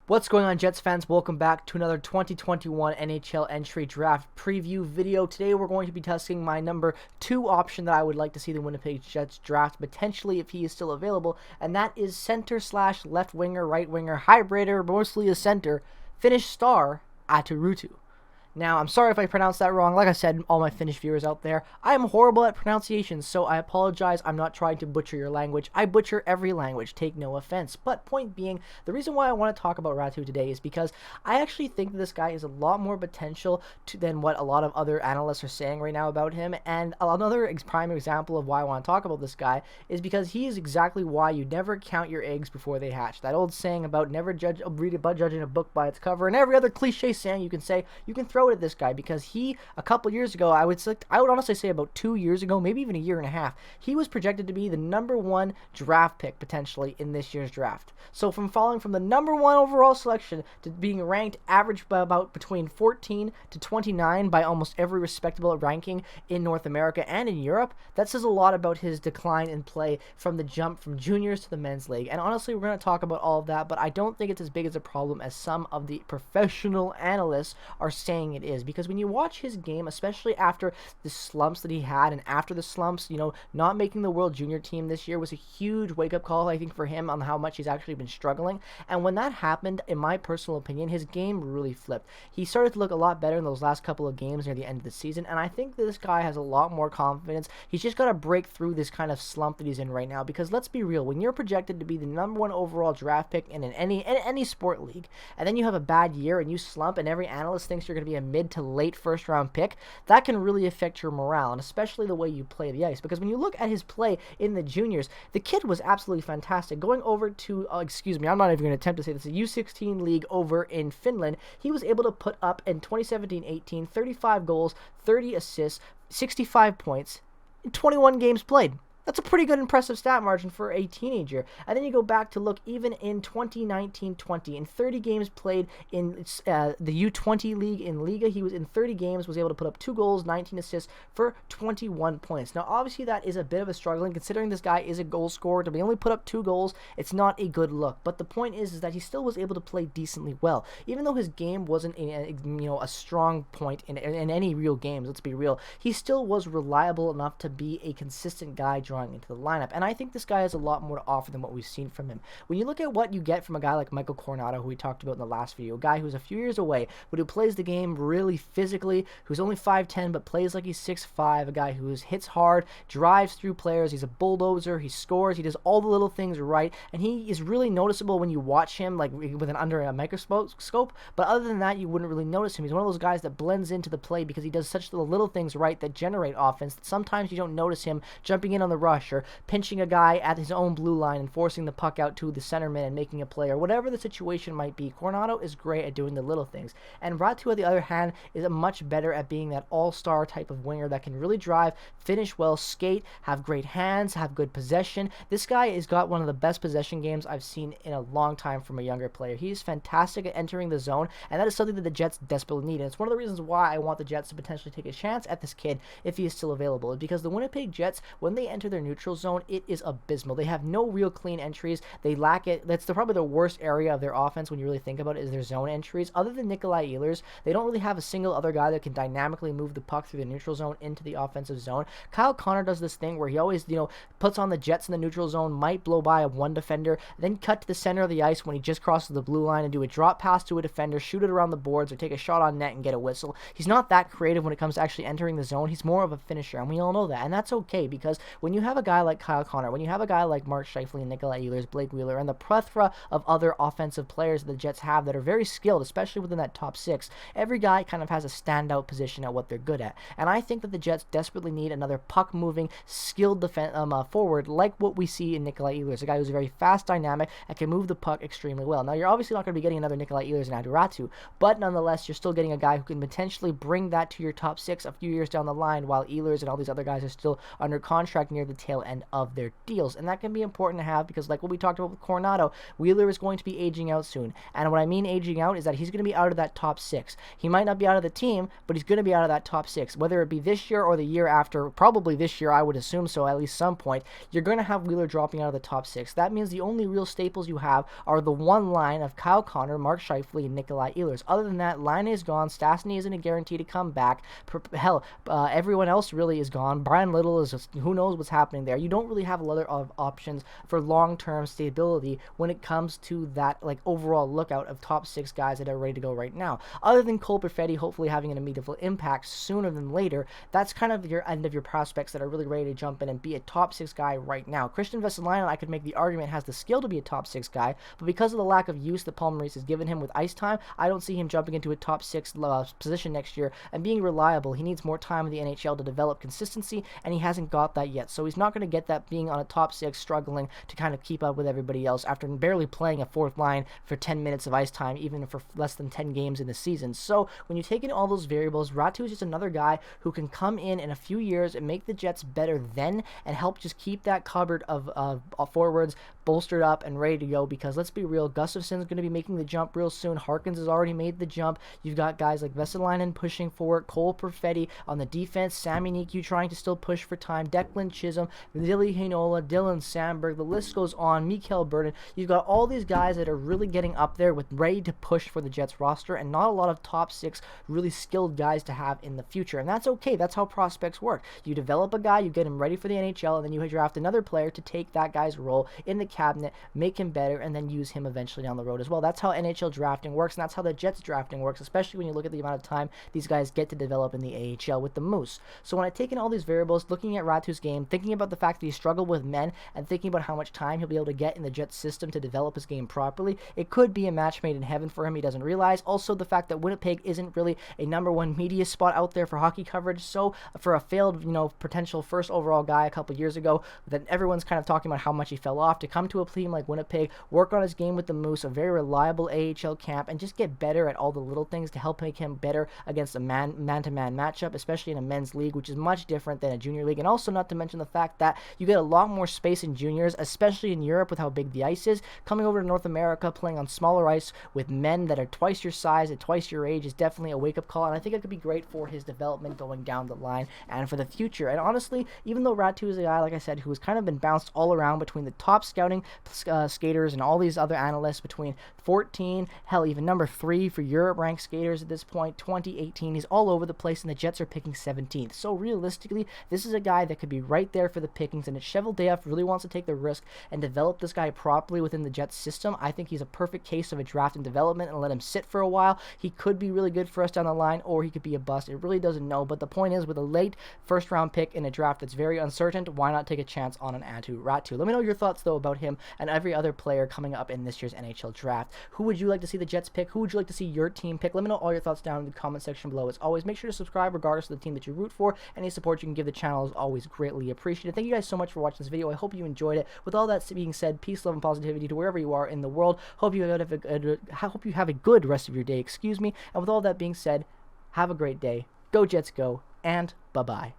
What's going on, Jets fans? Welcome back to another 2021 NHL entry draft preview video. Today we're going to be testing my number 2 option that I would like to see the Winnipeg Jets draft, potentially if he is still available, and that is center slash left winger, right winger, hybrid, or mostly a center, Finnish star, Aatu Raty. Now, I'm sorry if I pronounced that wrong. Like I said, all my Finnish viewers out there, I am horrible at pronunciation, so I apologize. I'm not trying to butcher your language. I butcher every language. Take no offense. But point being, the reason why I want to talk about Raty today is because I actually think that this guy is a lot more potential than what a lot of other analysts are saying right now about him. And another prime example of why I want to talk about this guy is because he is exactly why you never count your eggs before they hatch. That old saying about never judging a book by its cover, and every other cliche saying you can say, you can throw at this guy, because he, a couple years ago, I would honestly say about 2 years ago, maybe even a year and a half, he was projected to be the number 1 draft pick potentially in this year's draft. So from falling from the number 1 overall selection to being ranked average by about between 14 to 29 by almost every respectable ranking in North America and in Europe, that says a lot about his decline in play from the jump from juniors to the men's league. And honestly, we're going to talk about all of that, but I don't think it's as big as a problem as some of the professional analysts are saying it is. Because when you watch his game, especially after the slumps that he had, and after the slumps, not making the World Junior team this year was a huge wake-up call, I think, for him on how much he's actually been struggling. And when that happened, in my personal opinion, his game really flipped. He started to look a lot better in those last couple of games near the end of the season, and I think that this guy has a lot more confidence. He's just got to break through this kind of slump that he's in right now, because let's be real, when you're projected to be the number 1 overall draft pick in any sport league, and then you have a bad year and you slump and every analyst thinks you're going to be a mid to late first round pick, that can really affect your morale, and especially the way you play the ice. Because when you look at his play in the juniors, the kid was absolutely fantastic. Going over to, I'm not even going to attempt to say this, a U16 league over in Finland, he was able to put up in 2017-18 35 goals, 30 assists, 65 points in 21 games played. That's a pretty good impressive stat margin for a teenager. And then you go back to look even in 2019-20, in 30 games played in the U20 league in Liga, he was in 30 games, was able to put up 2 goals, 19 assists for 21 points. Now, obviously, that is a bit of a struggling, considering this guy is a goal scorer. To be only put up 2 goals, it's not a good look. But the point is that he still was able to play decently well. Even though his game wasn't a strong point in any real games, let's be real, he still was reliable enough to be a consistent guy drawing into the lineup. And I think this guy has a lot more to offer than what we've seen from him. When you look at what you get from a guy like Michael Coronato, who we talked about in the last video, a guy who's a few years away, but who plays the game really physically, who's only 5'10", but plays like he's 6'5", a guy who hits hard, drives through players, he's a bulldozer, he scores, he does all the little things right, and he is really noticeable when you watch him, like with under a microscope, but other than that, you wouldn't really notice him. He's one of those guys that blends into the play because he does such the little things right that generate offense that sometimes you don't notice him jumping in on the rush or pinching a guy at his own blue line and forcing the puck out to the centerman and making a play, or whatever the situation might be. Coronato is great at doing the little things, and Raty, on the other hand, is much better at being that all-star type of winger that can really drive, finish well, skate, have great hands, have good possession. This guy has got one of the best possession games I've seen in a long time from a younger player. He's fantastic at entering the zone, and that is something that the Jets desperately need, and it's one of the reasons why I want the Jets to potentially take a chance at this kid if he is still available, is because the Winnipeg Jets, when they enter their neutral zone, it is abysmal. They have no real clean entries. They lack it. That's probably the worst area of their offense when you really think about it, is their zone entries. Other than Nikolai Ehlers, they don't really have a single other guy that can dynamically move the puck through the neutral zone into the offensive zone. Kyle Connor does this thing where he always, puts on the Jets in the neutral zone, might blow by a one defender, then cut to the center of the ice when he just crosses the blue line and do a drop pass to a defender, shoot it around the boards, or take a shot on net and get a whistle. He's not that creative when it comes to actually entering the zone. He's more of a finisher, and we all know that, and that's okay, because when you have a guy like Kyle Connor, when you have a guy like Mark Scheifele, Nikolai Ehlers, Blake Wheeler, and the plethora of other offensive players that the Jets have that are very skilled, especially within that top 6, every guy kind of has a standout position at what they're good at. And I think that the Jets desperately need another puck-moving, skilled forward like what we see in Nikolai Ehlers, a guy who's very fast, dynamic, and can move the puck extremely well. Now, you're obviously not going to be getting another Nikolai Ehlers and Aatu Raty, but nonetheless, you're still getting a guy who can potentially bring that to your top 6 a few years down the line, while Ehlers and all these other guys are still under contract near the tail end of their deals. And that can be important to have because, like what we talked about with Coronado, Wheeler is going to be aging out soon. And what I mean aging out is that he's going to be out of that top 6. He might not be out of the team, but he's going to be out of that top 6. Whether it be this year or the year after, probably this year, I would assume so, at least some point, you're going to have Wheeler dropping out of the top 6. That means the only real staples you have are the one line of Kyle Connor, Mark Scheifele, and Nikolai Ehlers. Other than that, Line is gone. Stastny isn't a guarantee to come back. Hell, everyone else really is gone. Brian Little is just, who knows what's happening there. You don't really have a lot of options for long-term stability when it comes to that like overall lookout of top 6 guys that are ready to go right now. Other than Cole Perfetti hopefully having an immediate impact sooner than later, that's kind of your end of your prospects that are really ready to jump in and be a top 6 guy right now. Christian Vesalainen, I could make the argument, has the skill to be a top 6 guy, but because of the lack of use that Paul Maurice has given him with ice time, I don't see him jumping into a top 6 position next year and being reliable. He needs more time in the NHL to develop consistency, and he hasn't got that yet. So he's not going to get that being on a top 6, struggling to kind of keep up with everybody else after barely playing a 4th line for 10 minutes of ice time, even for less than 10 games in the season. So when you take in all those variables, Raty is just another guy who can come in a few years and make the Jets better then and help just keep that cupboard of forwards bolstered up and ready to go, because let's be real, Gustafson's going to be making the jump real soon. Harkins has already made the jump. You've got guys like Vesalainen pushing for it, Cole Perfetti on the defense, Sami Niku trying to still push for time, Declan Chisholm, Ville Heinola, Dylan Sandberg, the list goes on, Mikael Burden. You've got all these guys that are really getting up there with ready to push for the Jets roster, and not a lot of top 6 really skilled guys to have in the future. And that's okay. That's how prospects work. You develop a guy, you get him ready for the NHL, and then you draft another player to take that guy's role in the cabinet, make him better, and then use him eventually down the road as well. That's how NHL drafting works, and that's how the Jets drafting works, especially when you look at the amount of time these guys get to develop in the AHL with the Moose. So when I take in all these variables, looking at Raty's game, thinking about the fact that he struggled with men, and thinking about how much time he'll be able to get in the Jets system to develop his game properly, it could be a match made in heaven for him. He doesn't realize. Also, the fact that Winnipeg isn't really a #1 media spot out there for hockey coverage. So for a failed, potential first overall guy a couple years ago, that everyone's kind of talking about how much he fell off, to come to a team like Winnipeg, work on his game with the Moose, a very reliable AHL camp, and just get better at all the little things to help make him better against a man-to-man matchup, especially in a men's league, which is much different than a junior league. And also, not to mention the fact that you get a lot more space in juniors, especially in Europe with how big the ice is. Coming over to North America, playing on smaller ice with men that are twice your size and twice your age is definitely a wake-up call, and I think it could be great for his development going down the line and for the future. And honestly, even though Raty is a guy, like I said, who has kind of been bounced all around between the top scouting skaters and all these other analysts, between 14, hell, even #3 for Europe-ranked skaters at this point, 2018, he's all over the place, and the Jets are picking 17th. So realistically, this is a guy that could be right there for the pickings, and if Cheveldayoff really wants to take the risk and develop this guy properly within the Jets system, I think he's a perfect case of a draft and development, and let him sit for a while. He could be really good for us down the line, or he could be a bust. It really doesn't know, but the point is, with a late first-round pick in a draft that's very uncertain, why not take a chance on an Aatu Raty? Let me know your thoughts, though, about him and every other player coming up in this year's NHL draft. Who would you like to see the Jets pick? Who would you like to see your team pick? Let me know all your thoughts down in the comment section below. As always, make sure to subscribe regardless of the team that you root for. Any support you can give the channel is always greatly appreciated. Thank you guys so much for watching this video. I hope you enjoyed it. With all that being said, peace, love, and positivity to wherever you are in the world. Hope you have a good rest of your day, and with all that being said, have a great day. Go Jets go, and bye-bye.